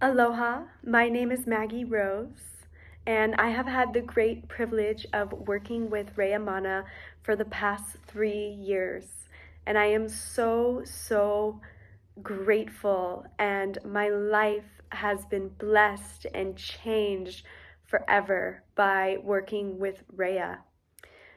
Aloha, my name is Maggie Rose, and I have had the great privilege of working with Reya Manna for the past 3 years. And I am so grateful, and my life has been blessed and changed forever by working with Reya.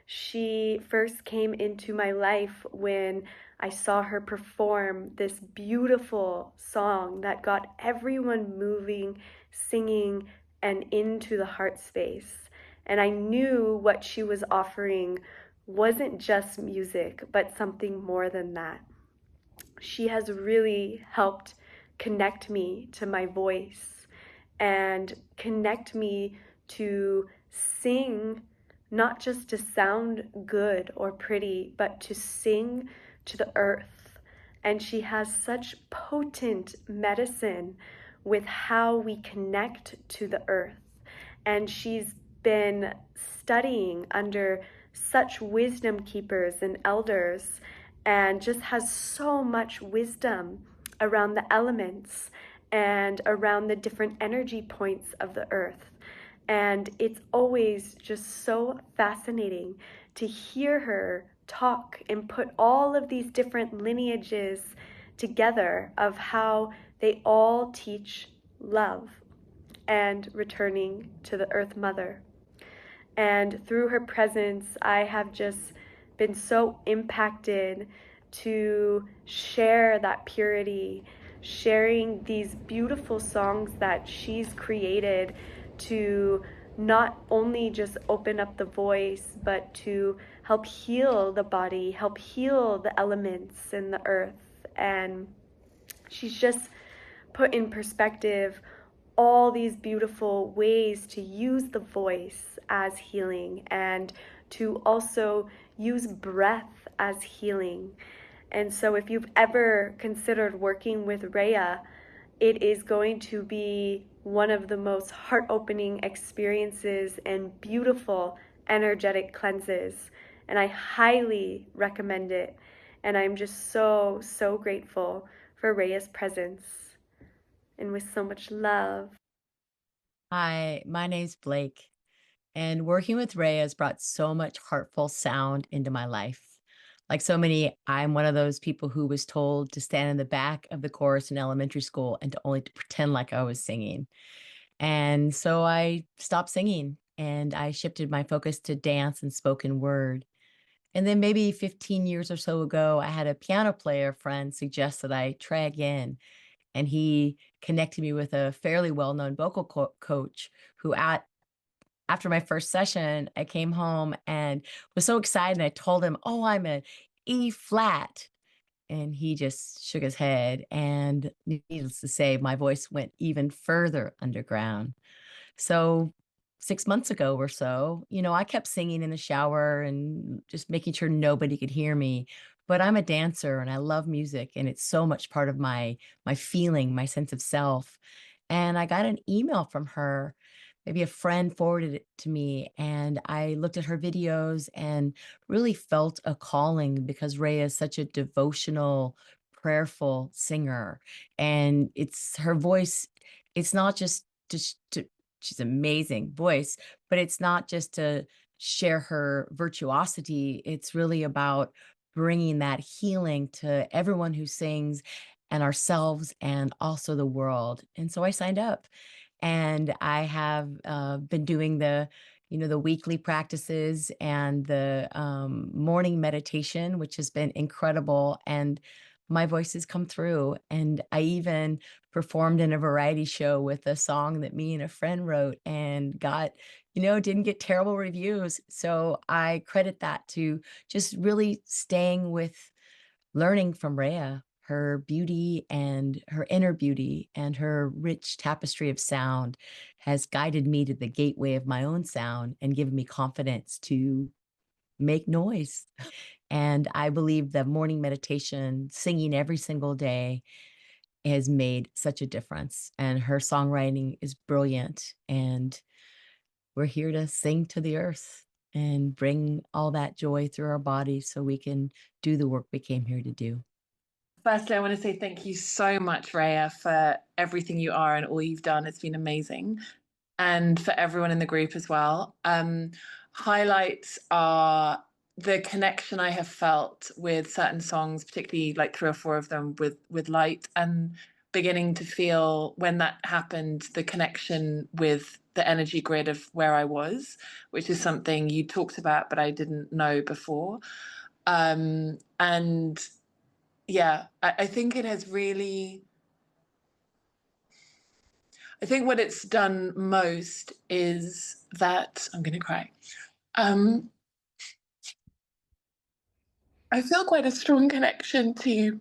She first came into my life when I saw her perform this beautiful song that got everyone moving, singing, and into the heart space. And I knew what she was offering wasn't just music, but something more than that. She has really helped connect me to my voice and connect me to sing, not just to sound good or pretty, but to sing to the earth. And she has such potent medicine with how we connect to the earth. And she's been studying under such wisdom keepers and elders and just has so much wisdom around the elements and around the different energy points of the earth. And it's always just so fascinating to hear her talk and put all of these different lineages together of how they all teach love and returning to the Earth Mother. And through her presence, I have just been so impacted to share that purity, sharing these beautiful songs that she's created to not only just open up the voice, but to help heal the body, help heal the elements in the earth. And she's just put in perspective all these beautiful ways to use the voice as healing and to also use breath as healing. And so, if you've ever considered working with Reya, it is going to be one of the most heart opening experiences and beautiful energetic cleanses. And I highly recommend it. And I'm just so grateful for Reya's presence and with so much love. Hi, my name's Blake, and working with Ray has brought so much heartful sound into my life. Like so many, I'm one of those people who was told to stand in the back of the chorus in elementary school and to only to pretend like I was singing. And so I stopped singing and I shifted my focus to dance and spoken word. And then maybe 15 years or so ago, I had a piano player friend suggest that I try again, and he connected me with a fairly well-known vocal coach who after my first session, I came home and was so excited. And I told him, "Oh, I'm an E flat." And he just shook his head. And needless to say, my voice went even further underground. So 6 months ago or so, I kept singing in the shower and just making sure nobody could hear me. But I'm a dancer and I love music and it's so much part of my feeling, my sense of self. And I got an email from her. Maybe a friend forwarded it to me, and I looked at her videos and really felt a calling because Rhea is such a devotional, prayerful singer. And it's her voice, it's not just to she's amazing voice, but it's not just to share her virtuosity. It's really about bringing that healing to everyone who sings and ourselves and also the world. And so I signed up and I have been doing the weekly practices and the morning meditation, which has been incredible. And my voice has come through. And I even performed in a variety show with a song that me and a friend wrote and didn't get terrible reviews. So I credit that to just really staying with learning from Rhea, her beauty and her inner beauty and her rich tapestry of sound has guided me to the gateway of my own sound and given me confidence to make noise. And I believe the morning meditation, singing every single day, has made such a difference. And her songwriting is brilliant. And we're here to sing to the earth and bring all that joy through our bodies so we can do the work we came here to do. Firstly, I want to say thank you so much, Raya, for everything you are and all you've done. It's been amazing. And for everyone in the group as well. Highlights are the connection I have felt with certain songs, particularly like three or four of them with Light, and beginning to feel when that happened, the connection with the energy grid of where I was, which is something you talked about, but I didn't know before. And yeah, I think it has really, I think what it's done most is that I'm going to cry. Um, I feel quite a strong connection to,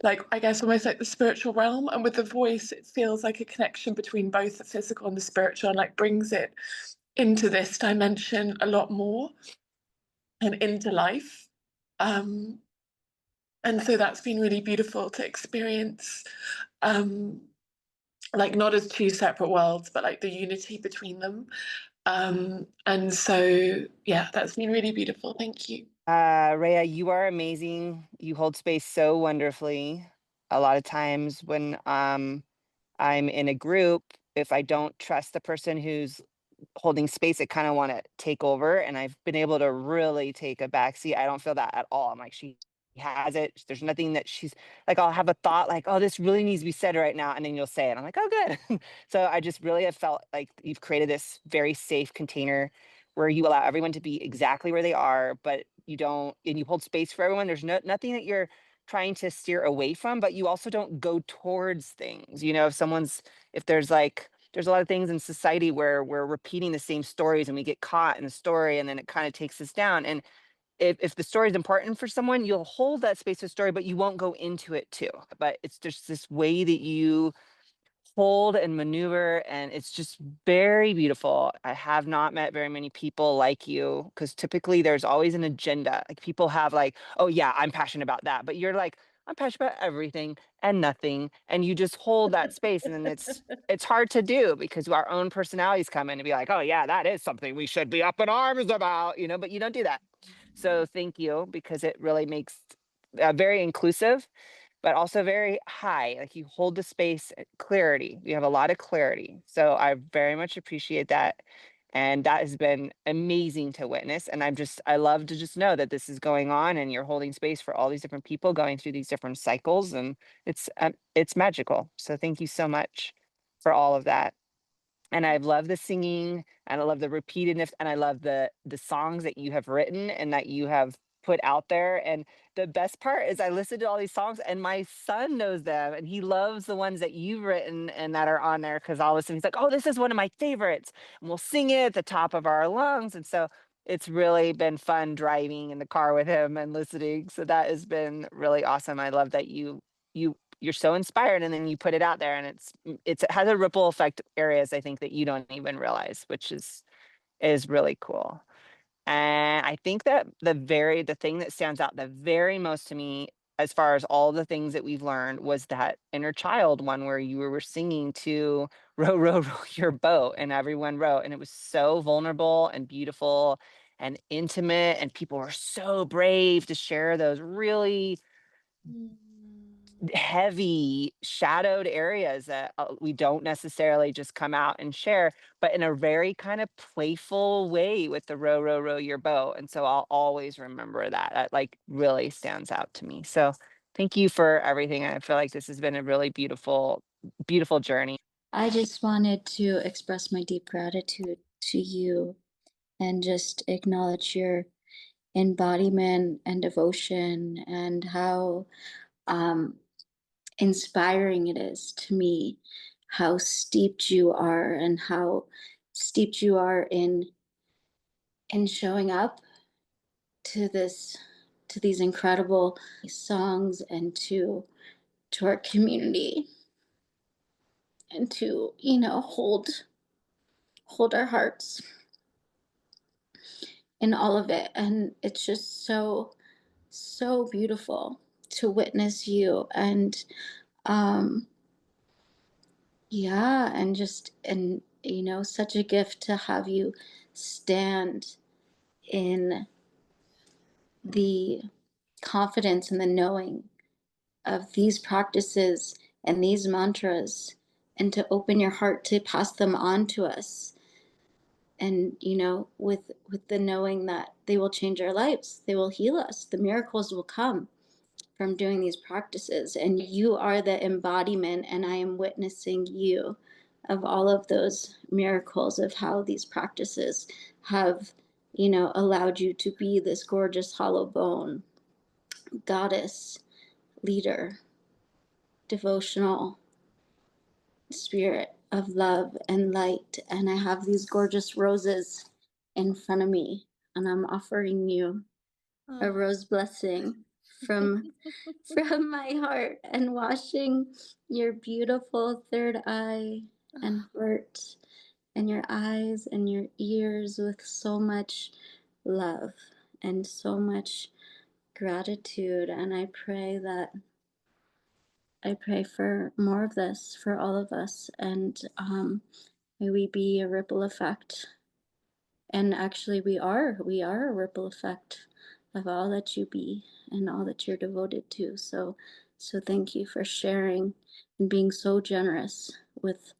like, I guess almost like the spiritual realm. And with the voice, it feels like a connection between both the physical and the spiritual, and like brings it into this dimension a lot more and into life. Um, and so that's been really beautiful to experience, um, like not as two separate worlds, but like the unity between them. And so, yeah, that's been really beautiful. Thank you. Rhea, you are amazing. You hold space so wonderfully. A lot of times when I'm in a group, if I don't trust the person who's holding space, I kind of want to take over. And I've been able to really take a backseat. I don't feel that at all. I'm like, she has it. There's nothing that she's like, I'll have a thought like, oh, this really needs to be said right now. And then you'll say it. I'm like, oh, good. So I just really have felt like you've created this very safe container where you allow everyone to be exactly where they are, but you don't, and you hold space for everyone. There's nothing that you're trying to steer away from, but you also don't go towards things. You know, if there's like, there's a lot of things in society where we're repeating the same stories and we get caught in the story and then it kind of takes us down. And if the story is important for someone, you'll hold that space of story, but you won't go into it too. But it's just this way that you hold and maneuver, and it's just very beautiful. I have not met very many people like you because typically there's always an agenda. Like people have like, oh yeah, I'm passionate about that, but you're like, I'm passionate about everything and nothing, and you just hold that space, and then it's hard to do because our own personalities come in and be like, oh yeah, that is something we should be up in arms about, you know, but you don't do that. So thank you because it really makes very inclusive but also very high. Like you hold the space, clarity. You have a lot of clarity. So I very much appreciate that. And that has been amazing to witness. And I love to just know that this is going on and you're holding space for all these different people going through these different cycles. And it's magical. So thank you so much for all of that. And I love the singing and I love the repeatedness and I love the songs that you have written and that you have put out there. And the best part is I listened to all these songs and my son knows them and he loves the ones that you've written and that are on there because all of a sudden he's like, oh, this is one of my favorites. And we'll sing it at the top of our lungs. And so it's really been fun driving in the car with him and listening. So that has been really awesome. I love that you're so inspired and then you put it out there and it has a ripple effect areas I think that you don't even realize, which is really cool. And I think that the thing that stands out the very most to me as far as all the things that we've learned was that inner child one where you were singing to row, row, row your boat and everyone wrote. And it was so vulnerable and beautiful and intimate. And people were so brave to share those really heavy shadowed areas that we don't necessarily just come out and share, but in a very kind of playful way with the row, row, row your boat. And so I'll always remember that. That like really stands out to me. So thank you for everything. I feel like this has been a really beautiful, beautiful journey. I just wanted to express my deep gratitude to you and just acknowledge your embodiment and devotion and how um, inspiring it is to me, how steeped you are and how steeped you are in showing up to this to these incredible songs and to our community and to hold our hearts in all of it. And it's just so beautiful to witness you and um yeah, and just and such a gift to have you stand in the confidence and the knowing of these practices and these mantras, and to open your heart to pass them on to us. And with the knowing that they will change our lives, they will heal us, the miracles will come from doing these practices. And you are the embodiment, and I am witnessing you, of all of those miracles, of how these practices have allowed you to be this gorgeous hollow bone goddess, leader, devotional spirit of love and light. And I have these gorgeous roses in front of me, and I'm offering you a rose blessing from my heart, and washing your beautiful third eye and heart and your eyes and your ears with so much love and so much gratitude. And I pray for more of this for all of us, and may we be a ripple effect. And actually, we are a ripple effect of all that you be and all that you're devoted to. So thank you for sharing and being so generous with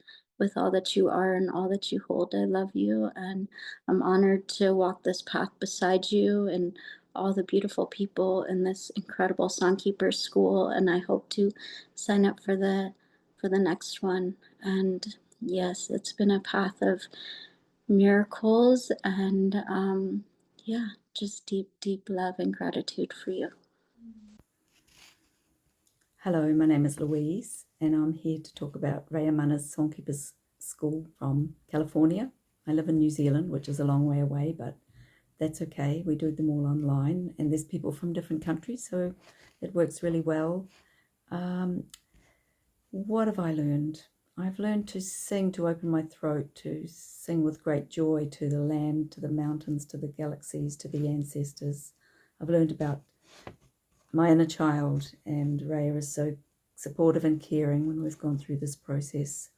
all that you are and all that you hold. I love you, and I'm honored to walk this path beside you and all the beautiful people in this incredible Songkeepers school. And I hope to sign up for the next one. And yes, it's been a path of miracles, and yeah, just deep love and gratitude for you. Hello, my name is Louise, and I'm here to talk about Reya Manna's Songkeepers School from California. I live in New Zealand, which is a long way away, but that's okay. We do them all online, and there's people from different countries, so it works really well. What have I learned? I've learned to sing, to open my throat, to sing with great joy to the land, to the mountains, to the galaxies, to the ancestors. I've learned about my inner child, and Reya is so supportive and caring when we've gone through this process.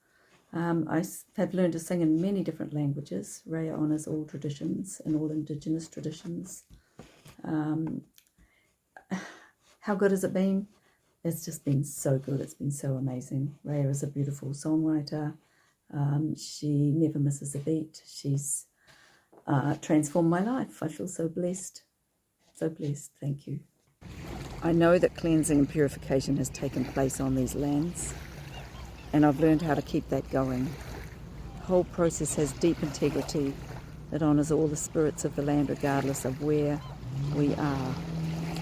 I have learned to sing in many different languages. Reya honours all traditions and all Indigenous traditions. How good has it been? It's just been so good. It's been so amazing. Reya is a beautiful songwriter. She never misses a beat. She's transformed my life. I feel so blessed. So blessed. Thank you. I know that cleansing and purification has taken place on these lands, and I've learned how to keep that going. The whole process has deep integrity. It honours all the spirits of the land regardless of where we are.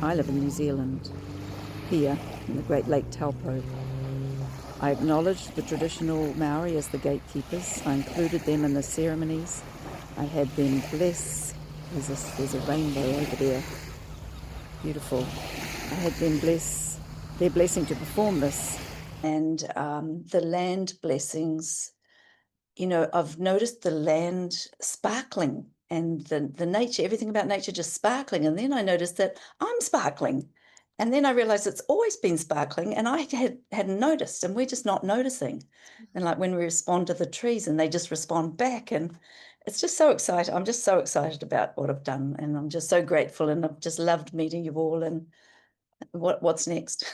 I live in New Zealand, here in the Great Lake Taupo. I acknowledged the traditional Maori as the gatekeepers. I included them in the ceremonies. I had them bless. There's a rainbow over there. Beautiful. I had them bless their blessing to perform this. And the land blessings, I've noticed the land sparkling, and the nature, everything about nature just sparkling. And then I noticed that I'm sparkling. And then I realized it's always been sparkling, and I hadn't noticed, and we're just not noticing. And like when we respond to the trees and they just respond back, and it's just so exciting. I'm just so excited about what I've done, and I'm just so grateful, and I've just loved meeting you all. And what's next?